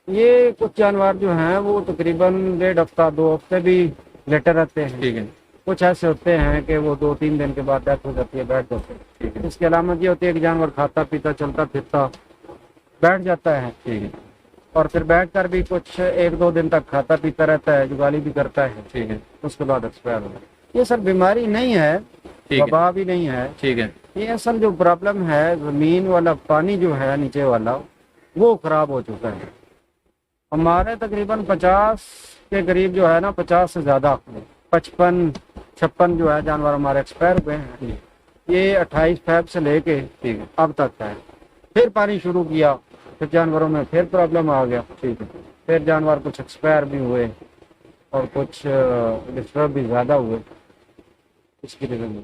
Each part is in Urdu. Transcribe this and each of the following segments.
یہ کچھ جانور جو ہیں وہ تقریباً 1.5 ہفتہ 2 ہفتے بھی لیٹے رہتے ہیں. ٹھیک ہے. کچھ ایسے ہوتے ہیں کہ وہ 2-3 دن کے بعد ڈیتھ ہو جاتی ہے, بیٹھ جاتے ہیں. ٹھیک ہے. اس کی علامت یہ ہوتی ہے کہ جانور کھاتا پیتا چلتا پھرتا بیٹھ جاتا ہے, ٹھیک ہے. اور پھر بیٹھ کر بھی کچھ 1-2 دن تک کھاتا پیتا رہتا ہے, جگالی بھی کرتا ہے. ٹھیک ہے. اس کے بعد ایکسپائر ہو جاتا ہے. یہ سر بیماری نہیں ہے, وبا بھی نہیں ہے. ٹھیک ہے. یہ اصل جو پرابلم ہے, زمین والا پانی جو ہے نیچے والا وہ خراب ہو چکا ہے. ہمارے تقریباً 50 کے قریب جو ہے نا, 50 سے زیادہ 55-56 جو ہے جانور ہمارے ایکسپائر ہوئے ہیں. یہ 28 فیب سے لے کے اب تک ہے. پھر پانی شروع کیا, پھر جانوروں میں پھر پرابلم آ گیا. ٹھیک ہے. پھر جانور کچھ ایکسپائر بھی ہوئے اور کچھ ڈسٹرب بھی زیادہ ہوئے. اس کی ریزن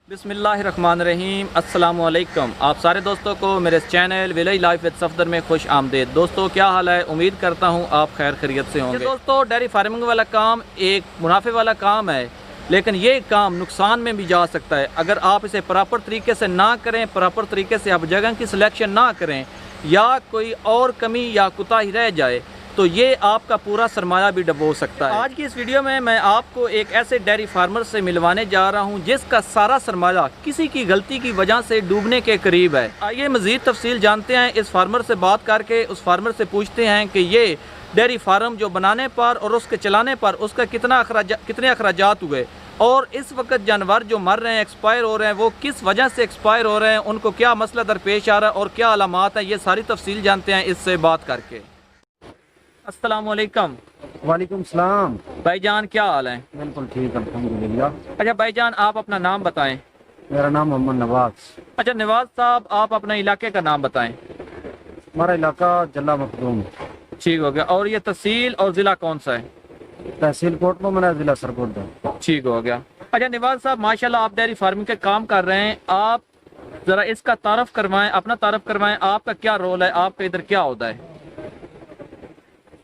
بسم اللہ الرحمن الرحیم. السلام علیکم. آپ سارے دوستوں کو میرے اس channel village life with Safdar میں خوش آمدید. دوستوں کیا حال ہے؟ امید کرتا ہوں آپ خیر خیریت سے ہوں گے. دوستوں ڈیری فارمنگ والا کام ایک منافع والا کام ہے, لیکن یہ کام نقصان میں بھی جا سکتا ہے. اگر آپ اسے پراپر طریقے سے نہ کریں, پراپر طریقے سے آپ جگہ کی سلیکشن نہ کریں, یا کوئی اور کمی یا کوتاہی رہ جائے تو یہ آپ کا پورا سرمایہ بھی ڈبو سکتا ہے. آج کی اس ویڈیو میں آپ کو ایک ایسے ڈیری فارمر سے ملوانے جا رہا ہوں جس کا سارا سرمایہ کسی کی غلطی کی وجہ سے ڈوبنے کے قریب ہے. آئیے مزید تفصیل جانتے ہیں. اس فارمر سے بات کر کے اس فارمر سے پوچھتے ہیں کہ یہ ڈیری فارم جو بنانے پر اور اس کے چلانے پر اس کا کتنے اخراجات ہوئے, اور اس وقت جانور جو مر رہے ہیں, ایکسپائر ہو رہے ہیں, وہ کس وجہ سے ایکسپائر ہو رہے ہیں, ان کو کیا مسئلہ درپیش آ رہا ہے اور کیا علامات ہیں. یہ ساری تفصیل جانتے ہیں اس سے بات کر کے. السلام علیکم. وعلیکم السلام. بھائی جان کیا حال ہے؟ بالکل ٹھیک, الحمدللہ. اچھا بھائی جان, آپ اپنا نام بتائیں. میرا نام محمد نواز. اچھا نواز صاحب, آپ اپنے علاقے کا نام بتائیں. ہمارا علاقہ جلا مخدوم. ٹھیک ہو گیا. اور یہ تحصیل اور ضلع کون سا ہے؟ تحصیل کوٹ میں, ضلع سرگودا. ٹھیک ہو گیا. اچھا نواز صاحب, ماشاءاللہ آپ ڈیری فارمنگ کے کام کر رہے ہیں. آپ ذرا اس کا تعارف کروائیں, اپنا تعارف کروائیں. آپ کا کیا رول ہے, آپ کا ادھر کیا ہوتا ہے؟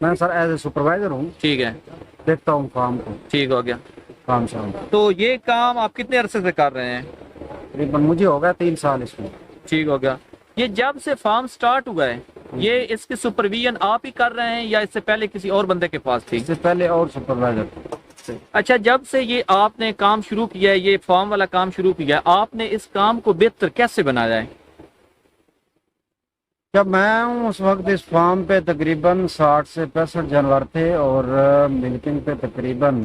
میں سر ایز اے سپروائزر ہوں. ٹھیک ہے. دیکھتا ہوں فارم کو. ٹھیک ہو گیا. کام شام تو یہ کام آپ کتنے عرصے سے کر رہے ہیں؟ تقریباً مجھے ہو گیا 3 سال اس میں. ٹھیک ہو گیا. یہ جب سے فارم سٹارٹ ہوا ہے, یہ اس کی سپرویژن آپ ہی کر رہے ہیں یا اس سے پہلے کسی اور بندے کے پاس تھی؟ اس سے پہلے اور سپروائزر. اچھا, جب سے یہ آپ نے کام شروع کیا ہے, یہ فارم والا کام شروع کیا ہے, آپ نے اس کام کو بہتر کیسے بنایا ہے؟ جب میں ہوں اس وقت اس فارم پہ تقریباً 60 سے 65 جانور تھے, اور ملکنگ پہ تقریباً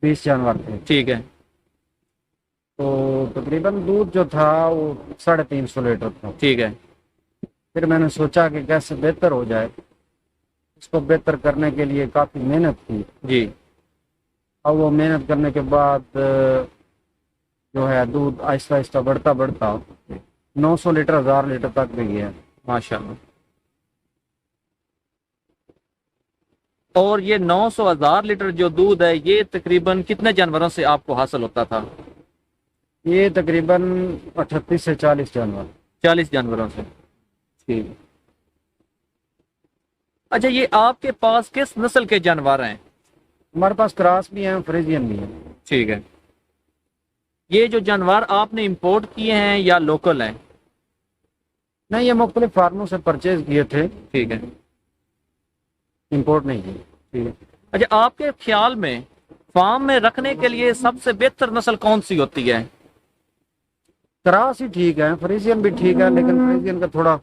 20 جانور تھے. ٹھیک ہے. تو تقریباً دودھ جو تھا وہ 350 لیٹر تھا. ٹھیک ہے. پھر میں نے سوچا کہ کیسے بہتر ہو جائے. اس کو بہتر کرنے کے لیے کافی محنت کی. جی. اور وہ محنت کرنے کے بعد جو ہے دودھ آہستہ آہستہ بڑھتا 900 لیٹر 1000 لیٹر تک بھی گیا. ماشاءاللہ. اور یہ 900,000 لیٹر جو دودھ ہے, یہ تقریباً کتنے جانوروں سے آپ کو حاصل ہوتا تھا؟ یہ تقریباً 38 سے 40 جانور. 40 جانوروں سے. ٹھیک. اچھا, یہ آپ کے پاس کس نسل کے جانور ہیں؟ ہمارے پاس کراس بھی ہیں, فریزین بھی ہیں. ٹھیک ہے. یہ جو جانور آپ نے امپورٹ کیے ہیں یا لوکل ہیں؟ نہیں, یہ مختلف فارموں سے پرچیز کیے تھے. ٹھیک ہے. امپورٹ نہیں کیے. ٹھیک ہے. اچھا, آپ کے خیال میں فارم میں رکھنے کے لیے سب سے بہتر نسل کون سی ہوتی ہے؟ کراس ہی ٹھیک ہے, فریزین بھی ٹھیک ہے, لیکن فریزین کا تھوڑا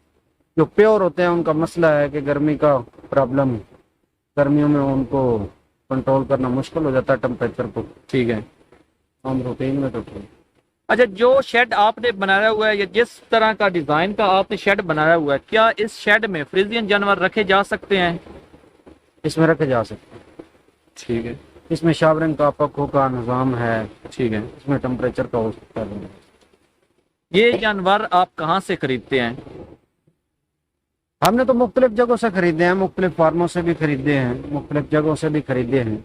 جو پیور ہوتے ہیں ان کا مسئلہ ہے کہ گرمی کا پرابلم, گرمیوں میں ان کو کنٹرول کرنا مشکل ہو جاتا ہے ٹمپریچر کو. ٹھیک ہے. ہم روٹین میں تو ٹھیک. اچھا, جو شیڈ آپ نے بنایا ہوا ہے یا جس طرح کا ڈیزائن کا آپ نے شیڈ بنایا ہوا ہے, کیا اس شیڈ میں فریزین جانور رکھے جا سکتے ہیں؟ اس میں رکھے جا سکتے ہیں. ٹھیک ہے. اس میں شاورنگ کا پکھوں کا نظام ہے. ٹھیک ہے. اس میں ٹمپریچر کا ہو سکتا ہے. یہ جانور آپ کہاں سے خریدتے ہیں؟ ہم نے تو مختلف جگہوں سے خریدے ہیں, مختلف فارموں سے بھی خریدے ہیں, مختلف جگہوں سے بھی خریدے ہیں.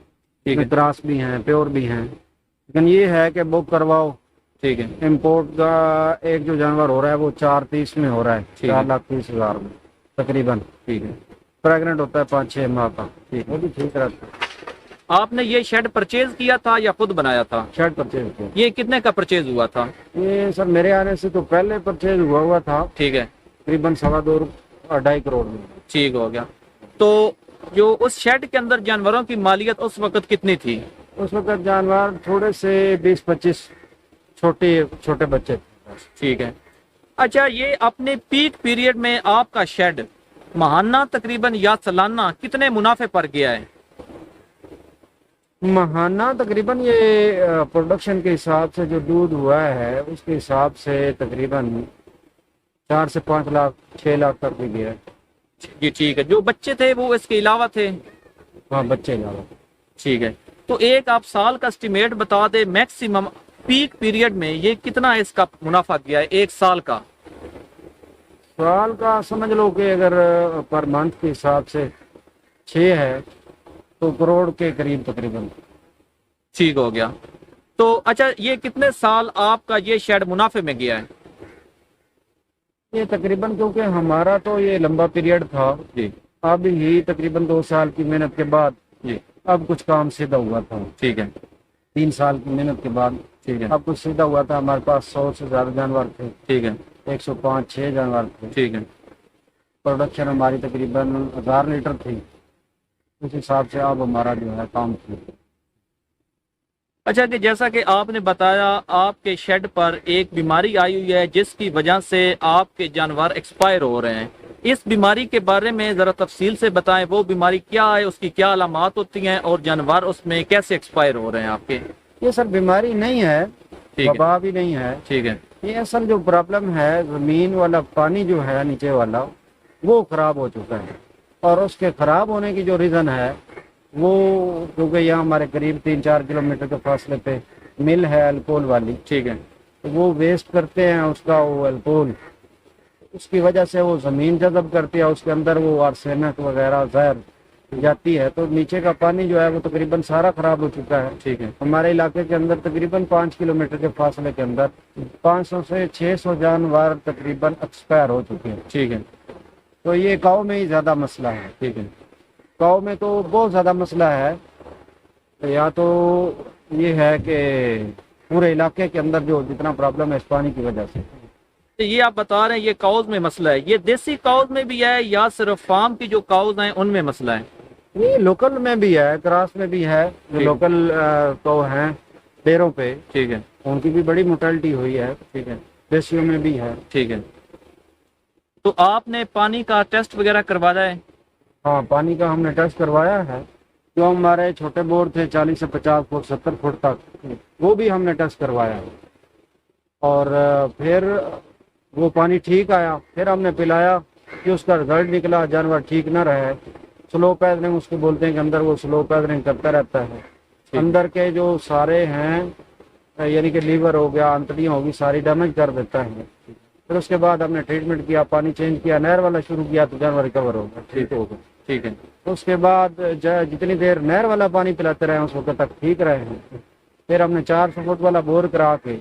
ٹھیک ہے. کراس بھی ہیں, پیور بھی ہیں, لیکن یہ ہے کہ بک کرواؤ. ٹھیک ہے. امپورٹ کا ایک جو جانور ہو رہا ہے وہ 430 میں ہو رہا ہے, 4,30,000 میں تقریباً. ٹھیک ہے. پریگننٹ ہوتا ہے 5-6 ماہ کا. وہ بھی ٹھیک رہتا ہے. آپ نے یہ شیڈ پرچیز کیا تھا یا خود بنایا تھا؟ شیڈ پرچیز کیا. یہ کتنے کا پرچیز ہوا تھا؟ یہ سر میرے آنے سے تو پہلے پرچیز ہوا تھا. ٹھیک ہے. تقریباً 2.25 کروڑ میں. ٹھیک ہو گیا. تو جو اس شیڈ کے اندر جانوروں کی مالیت اس وقت کتنی تھی؟ اس وقت جانور تھوڑے سے 20-25 چھوٹے بچے تھے. ٹھیک ہے. اچھا، یہ اپنے پیک پیریڈ میں آپ کا شیڈ ماہانہ تقریباً یا سالانہ کتنے منافع پر گیا ہے؟ ماہانہ تقریباً یہ پروڈکشن کے حساب سے جو دودھ ہوا ہے اس کے حساب سے تقریباً 4 سے 5 لاکھ 6 لاکھ تک بھی گیا ہے. جی ٹھیک ہے. جو بچے تھے وہ اس کے علاوہ تھے؟ ہاں، بچے علاوہ. ٹھیک ہے. تو ایک آپ سال کا اسٹیمیٹ بتا دیں میکسیمم پیک پیریڈ میں یہ کتنا اس کا منافع گیا ہے ایک سال کا؟ سال کا سمجھ لو کہ اگر پر منتھ کے حساب سے 6 ہے تو کروڑ کے قریب تقریباً. ٹھیک ہو گیا. تو اچھا، یہ کتنے سال آپ کا یہ شیڈ منافع میں گیا ہے؟ یہ تقریباً کیونکہ ہمارا تو یہ لمبا پیریڈ تھا جی. اب ہی تقریباً 2 سال کی محنت کے بعد جی. اب کچھ کام سیدھا ہوا تھا. ٹھیک ہے. 3 سال کی محنت کے بعد ٹھیک ہے. اب کچھ سیدھا ہوا تھا. ہمارے پاس 100 سے زیادہ جانور تھے. ٹھیک ہے. 105-6 جانور تھے. ٹھیک ہے. پروڈکشن ہماری تقریباً 1000 لیٹر تھی. اس حساب سے اب ہمارا جو ہے کام تھی. اچھا، کہ جیسا کہ آپ نے بتایا آپ کے شیڈ پر ایک بیماری آئی ہوئی ہے جس کی وجہ سے آپ کے جانور ایکسپائر ہو رہے ہیں. اس بیماری کے بارے میں ذرا تفصیل سے بتائیں. وہ بیماری کیا ہے، اس کی کیا علامات ہوتی ہیں اور جانور اس میں کیسے ایکسپائر ہو رہے ہیں آپ کے؟ یہ سر بیماری نہیں ہے، وبا بھی نہیں ہے. ٹھیک ہے. یہ اصل جو پرابلم ہے، زمین والا پانی جو ہے نیچے والا وہ خراب ہو چکا ہے. اور اس کے خراب ہونے کی جو ریزن ہے وہ کیونکہ یہاں ہمارے قریب 3-4 کلومیٹر کے فاصلے پہ مل ہے الکول والی. ٹھیک ہے. وہ ویسٹ کرتے ہیں اس کا وہ الکول، اس کی وجہ سے وہ زمین جذب کرتی ہے، اس کے اندر وہ آرسینک وغیرہ زہر جاتی ہے تو نیچے کا پانی جو ہے وہ تقریباً سارا خراب ہو چکا ہے. ٹھیک ہے. ہمارے علاقے کے اندر تقریباً 5 کلومیٹر کے فاصلے کے اندر 500 سے 600 جانور تقریباً ایکسپائر ہو چکے ہیں. ٹھیک ہے. تو یہ گاؤں میں ہی زیادہ مسئلہ ہے. ٹھیک ہے. گاؤں میں تو بہت زیادہ مسئلہ ہے. یا تو یہ ہے کہ پورے علاقے کے اندر جو جتنا پرابلم ہے اس پانی کی وجہ سے. یہ آپ بتا رہے ہیں یہ کاؤز میں مسئلہ ہے، یہ دیسی کاؤز میں بھی ہے یا صرف فارم کی جو کاؤز ہیں ان میں مسئلہ ہے؟ یہ لوکل میں بھی ہے، کراس میں بھی ہے. جو لوکل تو ہیں ڈیروں پہ، ٹھیک ہے، ان کی بھی بڑی موٹیلٹی ہوئی ہے. ٹھیک ہے. دیسیوں میں بھی ہے. ٹھیک ہے. تو آپ نے پانی کا ٹیسٹ وغیرہ کروایا ہے؟ ہاں، پانی کا ہم نے ٹیسٹ کروایا ہے. جو ہمارے چھوٹے بور تھے 40 سے 50 فٹ 70 فٹ تک، وہ بھی ہم نے ٹیسٹ کروایا ہے. اور پھر وہ پانی ٹھیک آیا، پھر ہم نے پلایا کہ اس کا رزلٹ نکلا. جانور ٹھیک نہ رہے، سلو پیدرنگ اس کو بولتے ہیں کہ اندر وہ سلو پیدرنگ کرتا رہتا ہے. اندر کے جو سارے ہیں یعنی کہ لیور ہو گیا، انتڑیاں ہوگی، ساری ڈیمیج کر دیتا ہے. پھر اس کے بعد ہم نے ٹریٹمنٹ کیا، پانی چینج کیا، نہر والا شروع کیا تو جانور ریکور ہو گیا، ٹھیک ہو گیا. ٹھیک ہے. اس کے بعد جتنی دیر نہر والا پانی پلاتے رہے اس وقت تک ٹھیک رہے ہیں. پھر ہم نے 400 فٹ والا بور کرا کے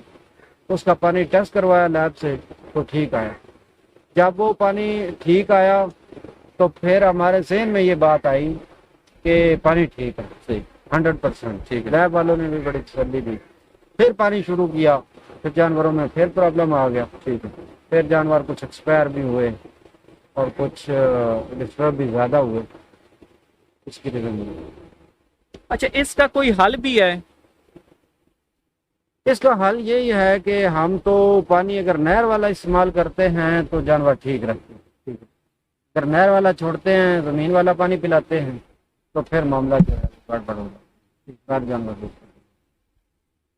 اس کا پانی ٹیسٹ کروایا لیب سے تو ٹھیک آیا. جب وہ پانی ٹھیک آیا تو پھر ہمارے ذہن میں یہ بات آئی کہ پانی ٹھیک ہے، صحیح 100%. ٹھیک ہے. لیب والوں نے بھی بڑی تسلی دی. پھر پانی شروع کیا، پھر جانوروں میں پھر پرابلم آ گیا. ٹھیک ہے. پھر جانور کچھ ایکسپائر بھی ہوئے اور کچھ ڈسٹرب بھی زیادہ ہوئے. اس کی ریزن. اچھا، اس کا کوئی حل بھی ہے؟ اس کا حل یہی ہے کہ ہم تو پانی اگر نہر والا استعمال کرتے ہیں تو جانور ٹھیک رہتے ہیں. ٹھیک ہے. اگر نہر والا چھوڑتے ہیں، زمین والا پانی پلاتے ہیں تو پھر معاملہ جو ہے گڑبڑ ہوگا. جانور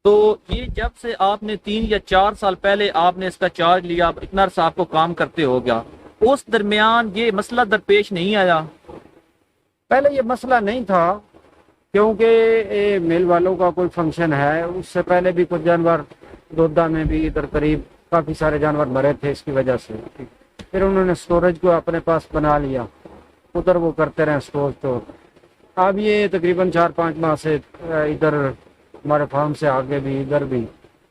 تو یہ جب سے آپ نے 3 یا 4 سال پہلے آپ نے اس کا چارج لیا، اتنا عرصہ آپ کو کام کرتے ہو گیا، اس درمیان یہ مسئلہ درپیش نہیں آیا؟ پہلے یہ مسئلہ نہیں تھا کیونکہ مل والوں کا کوئی فنکشن ہے. اس سے پہلے بھی کچھ جانور دودھا میں بھی ادھر قریب کافی سارے جانور مرے تھے اس کی وجہ سے. پھر انہوں نے سٹوریج کو اپنے پاس بنا لیا، ادھر وہ کرتے رہے سٹور تو. اب یہ تقریباً 4-5 ماہ سے ادھر ہمارے فارم سے آگے بھی ادھر بھی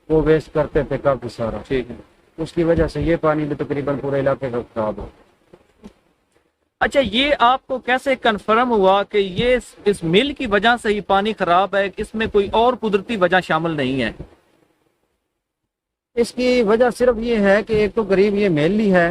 وہ ویسٹ کرتے تھے کافی سارا. ٹھیک ہے. اس کی وجہ سے یہ پانی بھی تقریباً پورے علاقے کا خراب ہو. اچھا، یہ آپ کو کیسے کنفرم ہوا کہ یہ اس مل کی وجہ سے ہی پانی خراب ہے، اس میں کوئی اور قدرتی وجہ شامل نہیں ہے؟ اس کی وجہ صرف یہ ہے کہ ایک تو قریب یہ میل ہی ہے